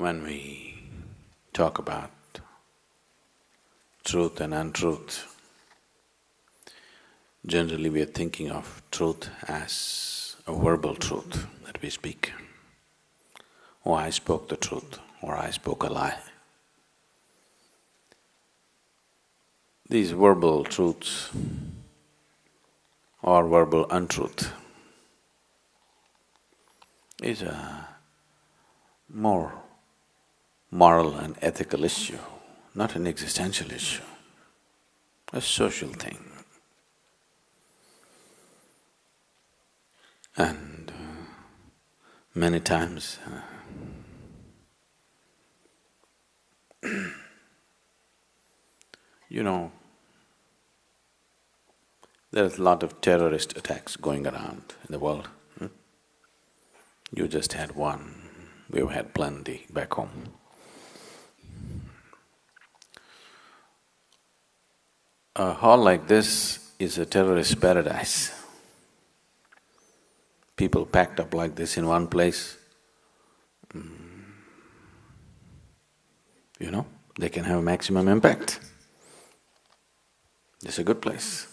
When we talk about truth and untruth, generally we are thinking of truth as a verbal truth that we speak. Oh, I spoke the truth, or I spoke a lie. These verbal truths or verbal untruth is a more moral and ethical issue, not an existential issue, a social thing. And many times you know, there's a lot of terrorist attacks going around in the world. You just had one, we've had plenty back home. A hall like this is a terrorist paradise. People packed up like this in one place, they can have maximum impact. It's a good place.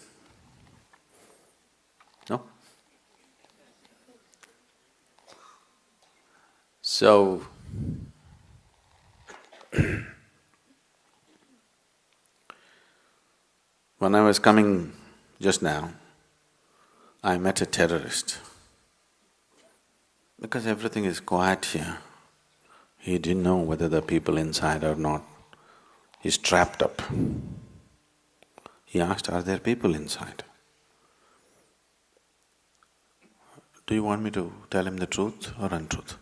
No? So, when I was coming just now, I met a terrorist. Because everything is quiet here, he didn't know whether there are people inside or not. He's trapped up. He asked, are there people inside? Do you want me to tell him the truth or untruth?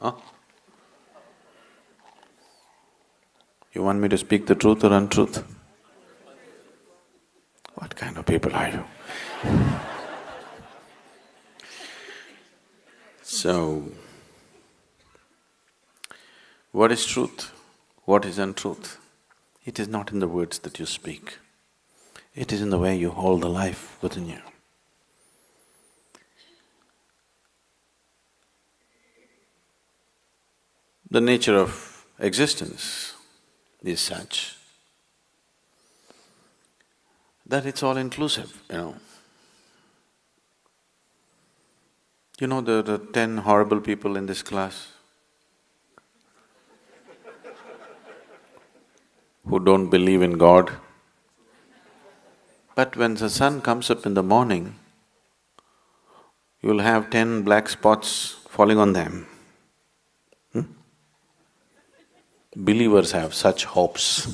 Huh? You want me to speak the truth or untruth? What kind of people are you? So, what is truth? What is untruth? It is not in the words that you speak. It is in the way you hold the life within you. The nature of existence is such that it's all inclusive, You know the 10 horrible people in this class who don't believe in God. But when the sun comes up in the morning, you'll have 10 black spots falling on them. Believers have such hopes.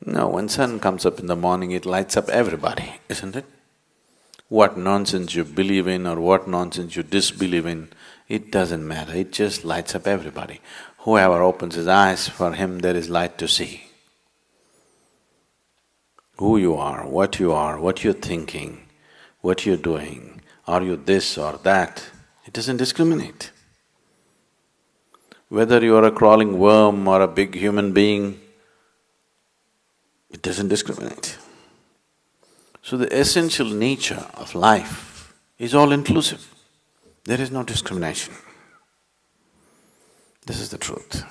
No, when sun comes up in the morning, it lights up everybody, isn't it? What nonsense you believe in or what nonsense you disbelieve in, it doesn't matter, it just lights up everybody. Whoever opens his eyes, for him there is light to see. Who you are, what you're thinking, what you're doing, are you this or that, it doesn't discriminate. Whether you are a crawling worm or a big human being, it doesn't discriminate. So the essential nature of life is all inclusive. There is no discrimination. This is the truth.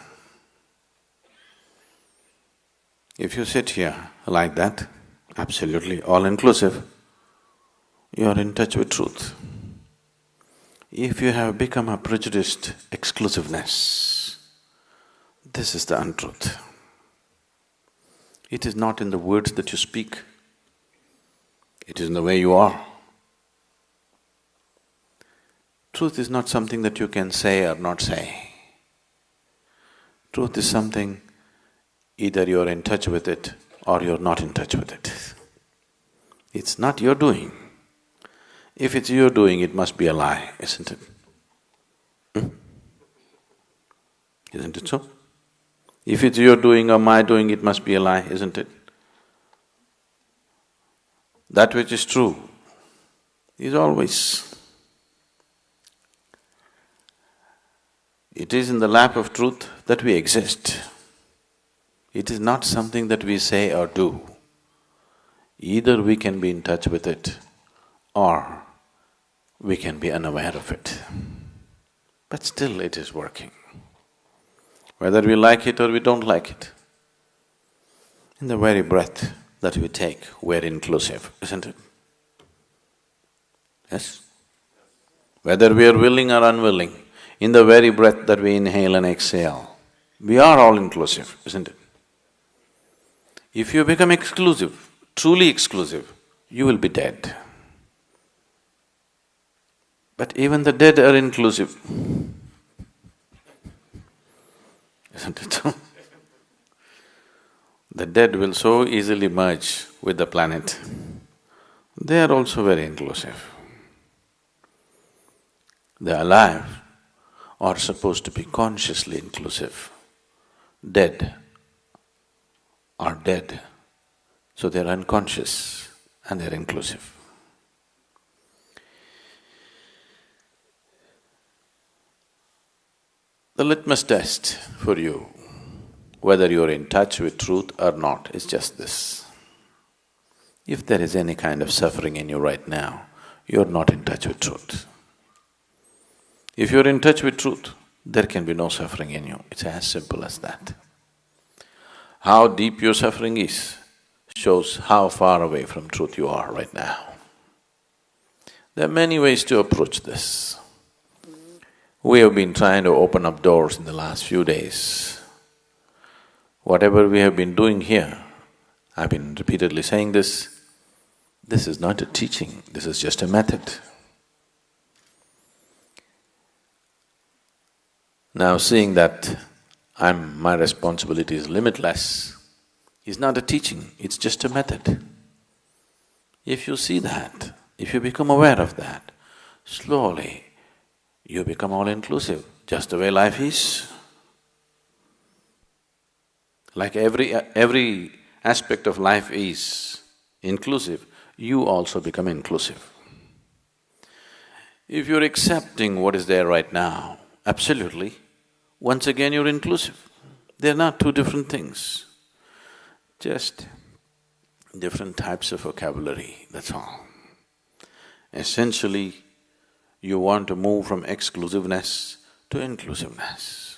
If you sit here like that, absolutely all-inclusive, you are in touch with truth. If you have become a prejudiced exclusiveness, this is the untruth. It is not in the words that you speak, it is in the way you are. Truth is not something that you can say or not say. Truth is something, either you're in touch with it or you're not in touch with it. It's not your doing. If it's your doing, it must be a lie, isn't it? Isn't it so? If it's your doing or my doing, it must be a lie, isn't it? That which is true is always. It is in the lap of truth that we exist. It is not something that we say or do. Either we can be in touch with it or we can be unaware of it. But still it is working. Whether we like it or we don't like it. In the very breath that we take, we're inclusive, isn't it? Yes? Whether we are willing or unwilling, in the very breath that we inhale and exhale, we are all inclusive, isn't it? If you become exclusive, truly exclusive, you will be dead. But even the dead are inclusive, isn't it? The dead will so easily merge with the planet. They are also very inclusive. The alive are supposed to be consciously inclusive. Dead are dead, so they're unconscious and they're inclusive. The litmus test for you, whether you're in touch with truth or not, is just this. If there is any kind of suffering in you right now, you're not in touch with truth. If you're in touch with truth, there can be no suffering in you. It's as simple as that. How deep your suffering is shows how far away from truth you are right now. There are many ways to approach this. We have been trying to open up doors in the last few days. Whatever we have been doing here, I've been repeatedly saying this is not a teaching, this is just a method. Now seeing that my responsibility is limitless, is not a teaching, it's just a method. If you see that, if you become aware of that, slowly you become all-inclusive, just the way life is. Like every aspect of life is inclusive, you also become inclusive. If you're accepting what is there right now, absolutely, once again you're inclusive. They're not two different things, just different types of vocabulary, that's all. Essentially, you want to move from exclusiveness to inclusiveness.